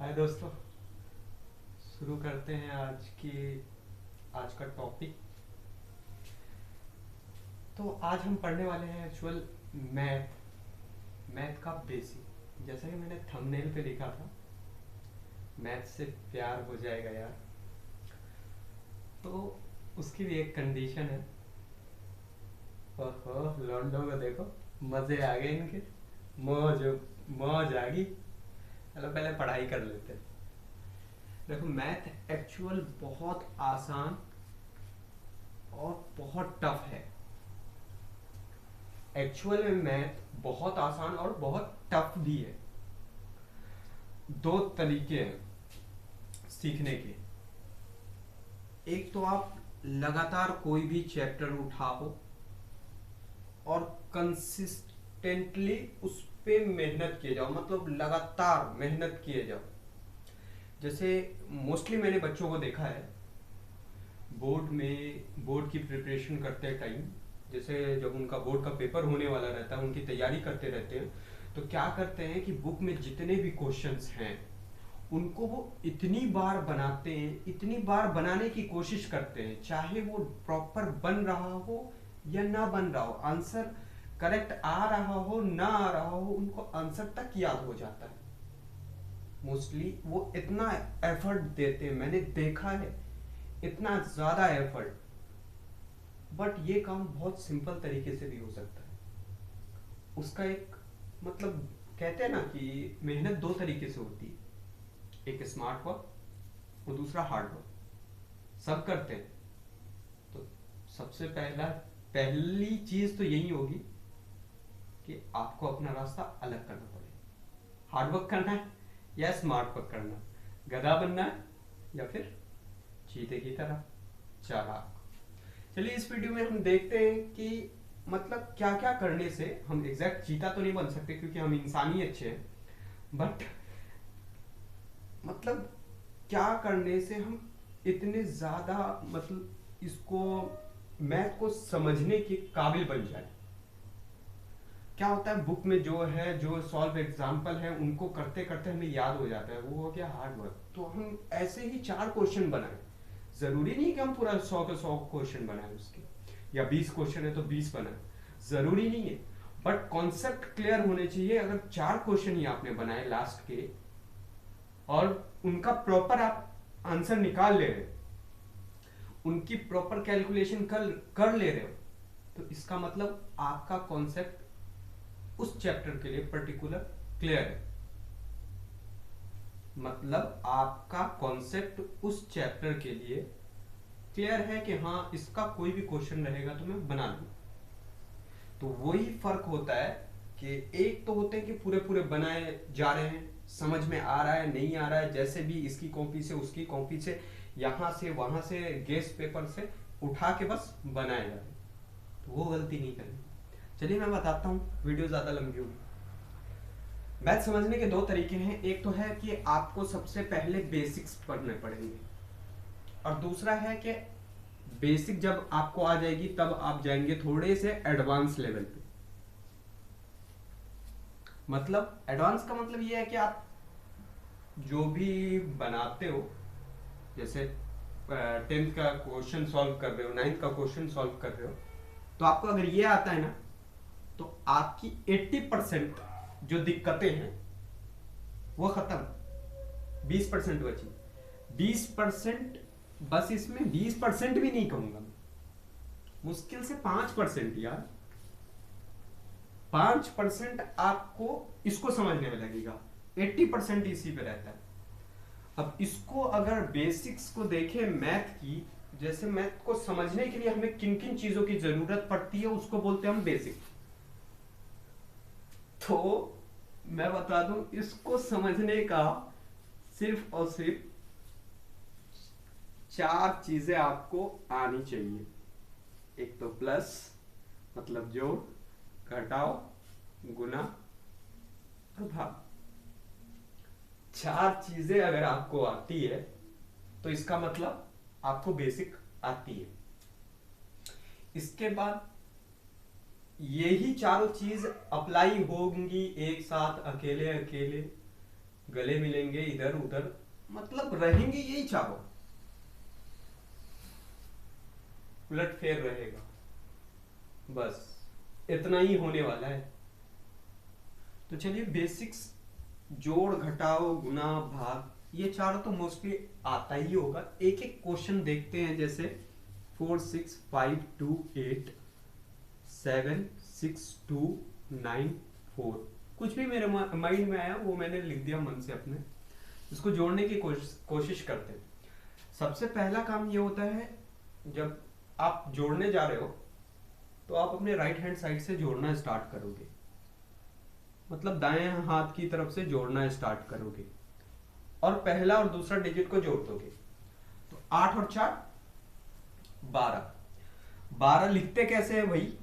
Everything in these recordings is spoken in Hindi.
हाय दोस्तों। शुरू करते हैं आज का टॉपिक। तो आज हम पढ़ने वाले हैं एक्चुअल मैथ मैथ का बेसिक। जैसा कि मैंने थंबनेल पे लिखा था, मैथ से प्यार हो जाएगा यार। तो उसकी भी एक कंडीशन है। ओहो, लौंडों को देखो, मजे आ गए इनके। मौज मौज आ गई। चलो पहले पढ़ाई कर लेते हैं। देखो, मैथ एक्चुअल बहुत आसान और बहुत टफ है। एक्चुअल में मैथ बहुत आसान और बहुत टफ भी है। दो तरीके हैं सीखने के। एक तो आप लगातार कोई भी चैप्टर उठाओ और कंसिस्टेंटली उस पे मेहनत किए जाओ, मतलब लगातार मेहनत किए जाओ। जैसे मोस्टली मैंने बच्चों को देखा है बोर्ड की प्रिपरेशन करते टाइम, जैसे जब उनका बोर्ड का पेपर होने वाला रहता है, उनकी तैयारी करते रहते हैं, तो क्या करते हैं कि बुक में जितने भी क्वेश्चंस हैं उनको वो इतनी बार बनाते हैं, इतनी बार बनाने की कोशिश करते हैं, चाहे वो प्रॉपर बन रहा हो या ना बन रहा हो, आंसर करेक्ट आ रहा हो ना आ रहा हो, उनको आंसर तक याद हो जाता है। मोस्टली वो इतना एफर्ट देते हैं, मैंने देखा है इतना ज्यादा एफर्ट। बट ये काम बहुत सिंपल तरीके से भी हो सकता है। उसका एक मतलब, कहते हैं ना कि मेहनत दो तरीके से होती है, एक स्मार्ट वर्क और दूसरा हार्ड वर्क। सब करते हैं। तो सबसे पहली चीज तो यही होगी कि आपको अपना रास्ता अलग करना पड़ेगा। हार्ड वर्क करना है या स्मार्ट वर्क करना है, गधा बनना है या फिर चीते की तरह चालाक। चलिए इस वीडियो में हम देखते हैं कि मतलब क्या क्या करने से हम एग्जैक्ट चीता तो नहीं बन सकते क्योंकि हम इंसान ही अच्छे हैं, बट मतलब क्या करने से हम इतने ज्यादा मतलब इसको मैथ को समझने के काबिल बन जाए। क्या होता है, बुक में जो है, जो सॉल्व एग्जाम्पल है, उनको करते करते हमें याद हो जाता है, वो हो गया हार्ड वर्क। तो हम ऐसे ही 4 क्वेश्चन बनाए। जरूरी नहीं कि हम पूरा 100 के 100 क्वेश्चन बनाए उसके, या 20 क्वेश्चन है तो 20 बनाए, जरूरी नहीं है। बट कॉन्सेप्ट क्लियर होने चाहिए। अगर 4 क्वेश्चन ही आपने बनाए लास्ट के और उनका प्रॉपर आप आंसर निकाल ले रहे, उनकी प्रॉपर कैलकुलेशन कर ले रहे हो, तो इसका मतलब आपका कॉन्सेप्ट उस चैप्टर के लिए पर्टिकुलर क्लियर है। मतलब आपका कॉन्सेप्ट उस चैप्टर के लिए क्लियर है कि हाँ, इसका कोई भी क्वेश्चन रहेगा तो मैं बना लूँ। तो वही फर्क होता है कि एक तो होते हैं कि पूरे पूरे बनाए जा रहे हैं, समझ में आ रहा है नहीं आ रहा है, जैसे भी इसकी कॉपी से उसकी कॉपी से, यहाँ से वहां से, गेस्ट पेपर से उठा के बस बनाए जा रहे हैं। तो वो गलती नहीं करनी। चलिए मैं बताता हूँ, वीडियो ज्यादा लंबी होगी। मैथ समझने के दो तरीके हैं। एक तो है कि आपको सबसे पहले बेसिक्स पढ़ने पड़ेंगे, और दूसरा है कि बेसिक जब आपको आ जाएगी तब आप जाएंगे थोड़े से एडवांस लेवल पे। मतलब एडवांस का मतलब ये है कि आप जो भी बनाते हो, जैसे 10th का क्वेश्चन सॉल्व कर रहे हो, 9th का क्वेश्चन सॉल्व कर रहे हो, तो आपको अगर ये आता है ना, तो आपकी 80% जो दिक्कतें हैं वो खत्म, 20% बची। 20%, बस इसमें 20% भी नहीं कहूंगा, मुश्किल से 5% यार, 5% आपको इसको समझने में लगेगा, 80% इसी पे रहता है। अब इसको अगर बेसिक्स को देखें मैथ की, जैसे मैथ को समझने के लिए हमें किन किन चीजों की जरूरत पड़ती है, उसको बोलते हैं हम बेसिक। तो मैं बता दूं, इसको समझने का सिर्फ और सिर्फ 4 चीजें आपको आनी चाहिए। एक तो प्लस, मतलब जोड़, घटाओ, गुना और भाग। 4 चीजें अगर आपको आती है तो इसका मतलब आपको बेसिक आती है। इसके बाद यही चारों चीज अप्लाई होंगी एक साथ, अकेले अकेले गले मिलेंगे इधर उधर, मतलब रहेंगे यही चारों, उलट फेर रहेगा, बस इतना ही होने वाला है। तो चलिए बेसिक्स, जोड़ घटाओ गुना भाग ये चारों तो मोस्टली आता ही होगा। एक एक क्वेश्चन देखते हैं, जैसे 4 6 5 2 8 7 6 2 9 4, कुछ भी मेरे माइंड में आया वो मैंने लिख दिया मन से अपने। इसको जोड़ने की कोशिश करते हैं। सबसे पहला काम ये होता है, जब आप जोड़ने जा रहे हो तो आप अपने राइट हैंड साइड से जोड़ना स्टार्ट करोगे, मतलब दाएं हाथ की तरफ से जोड़ना स्टार्ट करोगे और पहला और दूसरा डिजिट को जोड़ दोगे। तो 8 और 4 12। 12 लिखते कैसे है भाई,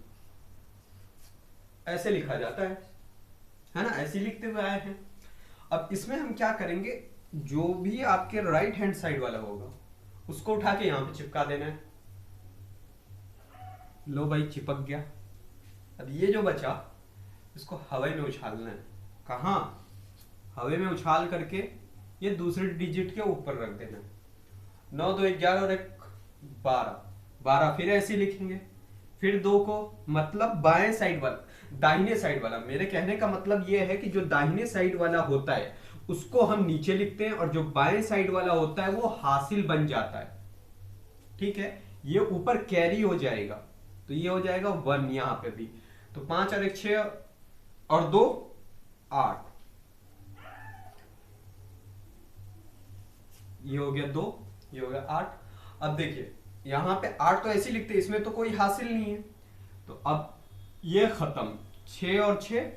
ऐसे लिखा जाता है ना, ऐसे लिखते हुए आए हैं। अब इसमें हम क्या करेंगे, जो भी आपके राइट हैंड साइड वाला होगा उसको उठा के यहां पे चिपका देना है। लो भाई चिपक गया। अब ये जो बचा इसको हवा में उछालना है। कहाँ, हवा में उछाल करके ये दूसरे डिजिट के ऊपर रख देना है। 9 2 11 और 1 12। 12 फिर ऐसे लिखेंगे, फिर 2 को, मतलब बाएं साइड वाला, दाहिने साइड वाला। मेरे कहने का मतलब ये है कि जो दाहिने साइड वाला होता है उसको हम नीचे लिखते हैं और जो बाएं साइड वाला होता है वो हासिल बन जाता है। ठीक है, ये ऊपर कैरी हो जाएगा, तो ये हो जाएगा 1 यहां पे भी। तो 5 और 1 6 और 2 8, ये हो गया 2, ये हो गया 8। अब देखिए यहां पे 8 तो ऐसे लिखते हैं, इसमें तो कोई हासिल नहीं है, तो अब ये खत्म। 6 और 6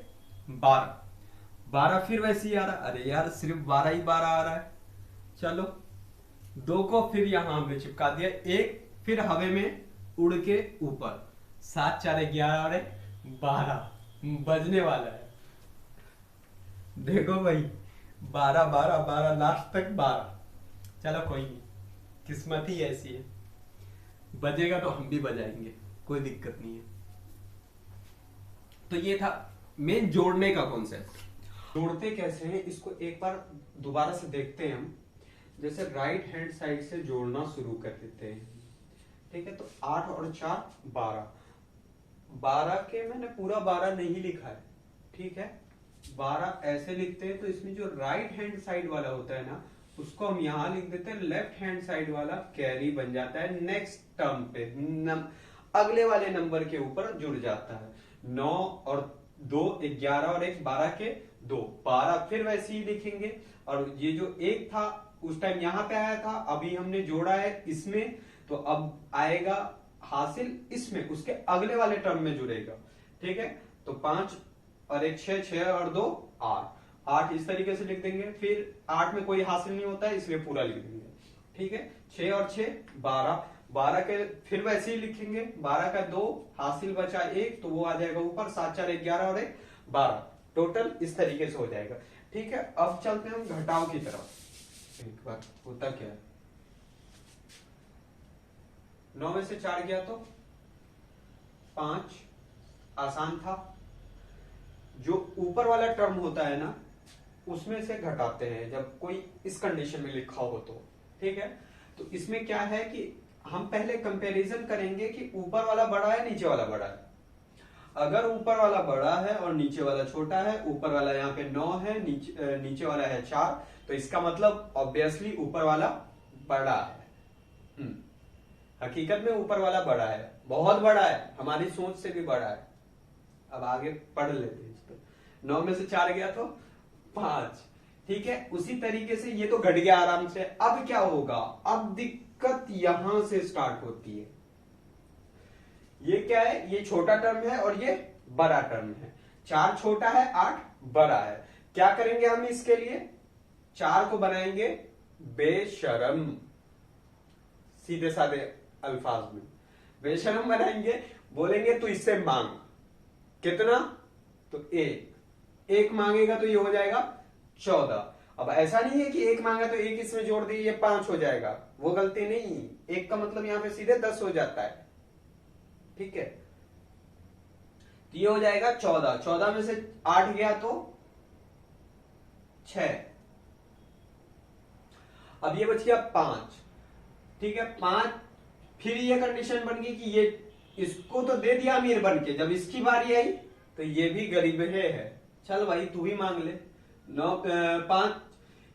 12। 12 फिर वैसे ही आ रहा, अरे यार सिर्फ 12 ही 12 आ रहा है। चलो 2 को फिर यहां हमने चिपका दिया, एक फिर हवे में उड़ के ऊपर। 7 4 11 और 12 बजने वाला है। देखो भाई 12 12 12 लास्ट तक 12। चलो कोई नहीं, किस्मत ही ऐसी है, बजेगा तो हम भी बजाएंगे, कोई दिक्कत नहीं है। तो ये था मेन जोड़ने का कॉन्सेप्ट। जोड़ते कैसे हैं इसको एक बार दोबारा से देखते हैं हम। जैसे राइट हैंड साइड से जोड़ना शुरू कर देते हैं। ठीक है, तो 8 और 4 12। 12 के मैंने पूरा 12 नहीं लिखा है, ठीक है, 12 ऐसे लिखते हैं। तो इसमें जो राइट हैंड साइड वाला होता है ना उसको हम यहां लिख देते हैं, लेफ्ट हैंड साइड वाला कैरी बन जाता है, नेक्स्ट टर्म पे अगले वाले नंबर के ऊपर जुड़ जाता है। 9 और 2 11 और 1 12 के 2 12 फिर वैसे ही लिखेंगे। और ये जो 1 था उस टाइम यहां पे आया था, अभी हमने जोड़ा है इसमें, तो अब आएगा हासिल इसमें, उसके अगले वाले टर्म में जुड़ेगा। ठीक है, तो 5 और 1 6 6 और 2 8 8 इस तरीके से लिख देंगे। फिर 8 में कोई हासिल नहीं होता है इसलिए पूरा लिख देंगे। ठीक है, 6 और 6 12। 12 के फिर वैसे ही लिखेंगे, 12 का 2 हासिल बचा 1 तो वो आ जाएगा ऊपर। 7 4 11 और 1 12 टोटल इस तरीके से हो जाएगा। ठीक है, अब चलते हैं हम घटाव की तरफ। एक बार होता क्या है, 9 में से 4 गया तो 5, आसान था। जो ऊपर वाला टर्म होता है ना उसमें से घटाते हैं जब कोई इस कंडीशन में लिखा हो तो। ठीक है, तो इसमें क्या है कि हम पहले कंपैरिजन करेंगे कि ऊपर वाला बड़ा है नीचे वाला बड़ा है। अगर ऊपर वाला बड़ा है और नीचे वाला छोटा है, ऊपर वाला यहाँ पे 9 है, नीचे वाला है 4, तो इसका मतलब ऑब्वियसली ऊपर वाला बड़ा है। हकीकत में ऊपर वाला बड़ा है, बहुत बड़ा है, हमारी सोच से भी बड़ा है। अब आगे पढ़ लेते हैं इसको। 9 में से 4 गया तो 5। ठीक है, उसी तरीके से ये तो घट गया आराम से। अब क्या होगा, अब दिक्कत यहां से स्टार्ट होती है। ये क्या है, ये छोटा टर्म है और ये बड़ा टर्म है। 4 छोटा है, 8 बड़ा है। क्या करेंगे हम इसके लिए, 4 को बनाएंगे बेशरम, सीधे साधे अल्फाज में बेशरम बनाएंगे। बोलेंगे तू इससे मांग, कितना, तो 1 मांगेगा तो ये हो जाएगा 14। अब ऐसा नहीं है कि 1 मांगा तो 1 इसमें जोड़ दिए ये 5 हो जाएगा, वो गलती नहीं। 1 का मतलब यहां पे सीधे 10 हो जाता है। ठीक है, तो ये हो जाएगा 14। 14 में से 8 गया तो 6, अब ये बच गया 5, ठीक है 5। फिर ये कंडीशन बन गई कि ये इसको तो दे दिया अमीर बन के, जब इसकी बारी आई तो ये भी गरीब है। चल भाई तू भी मांग ले। 9 5,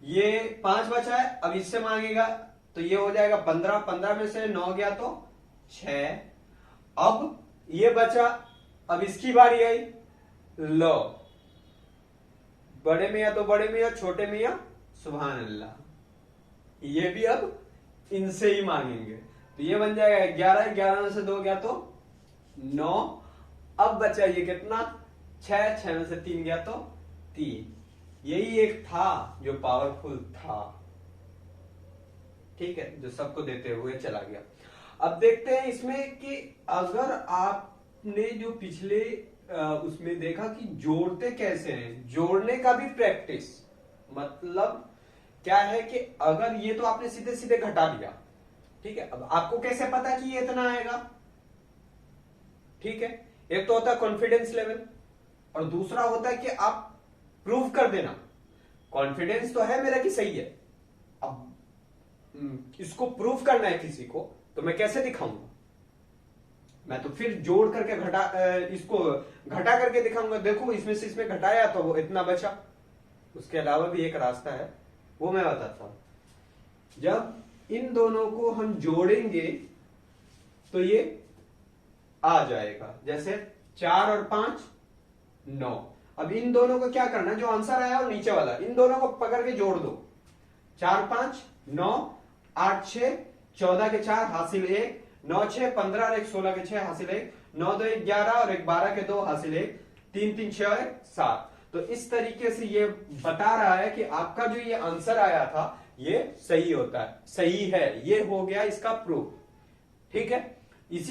ये 5 बचा है, अब इससे मांगेगा तो ये हो जाएगा 15, 15 में से 9 गया तो 6। अब ये बचा, अब इसकी बारी आई, लो बड़े मियां तो बड़े मियां, छोटे मियां सुभान अल्लाह, ये भी अब इनसे ही मांगेंगे। तो ये बन जाएगा 11, 11 में से 2 गया तो 9। अब बचा ये कितना, 6, 6 में से 3 गया तो 3। यही एक था जो पावरफुल था, ठीक है, जो सबको देते हुए चला गया। अब देखते हैं इसमें कि अगर आपने जो पिछले उसमें देखा कि जोड़ते कैसे हैं, जोड़ने का भी प्रैक्टिस, मतलब क्या है कि अगर ये तो आपने सीधे सीधे घटा दिया, ठीक है, अब आपको कैसे पता कि ये इतना आएगा, ठीक है। एक तो होता है कॉन्फिडेंस लेवल और दूसरा होता है कि आप प्रूव कर देना। कॉन्फिडेंस तो है मेरा कि सही है, अब इसको प्रूव करना है किसी को, तो मैं कैसे दिखाऊंगा, मैं तो फिर जोड़ करके इसको घटा करके दिखाऊंगा, देखो इसमें से इसमें घटाया तो वो इतना बचा। उसके अलावा भी एक रास्ता है, वो मैं बताता हूं। जब इन दोनों को हम जोड़ेंगे तो ये आ जाएगा, जैसे 4 और 5 9। अब इन दोनों को क्या करना है, जो आंसर आया और नीचे वाला, इन दोनों को पकड़ के जोड़ दो। 4 5 9, 8 6 14 के 4 हासिल 1, 9 6 15 और 1 16 के 6 हासिल 1, 9 2 1 11 और 1 12 के 2 हासिल 1, 3 3 6 7। तो इस तरीके से ये बता रहा है कि आपका जो ये आंसर आया था ये सही होता है, सही है, ये हो गया इसका प्रूफ, ठीक है।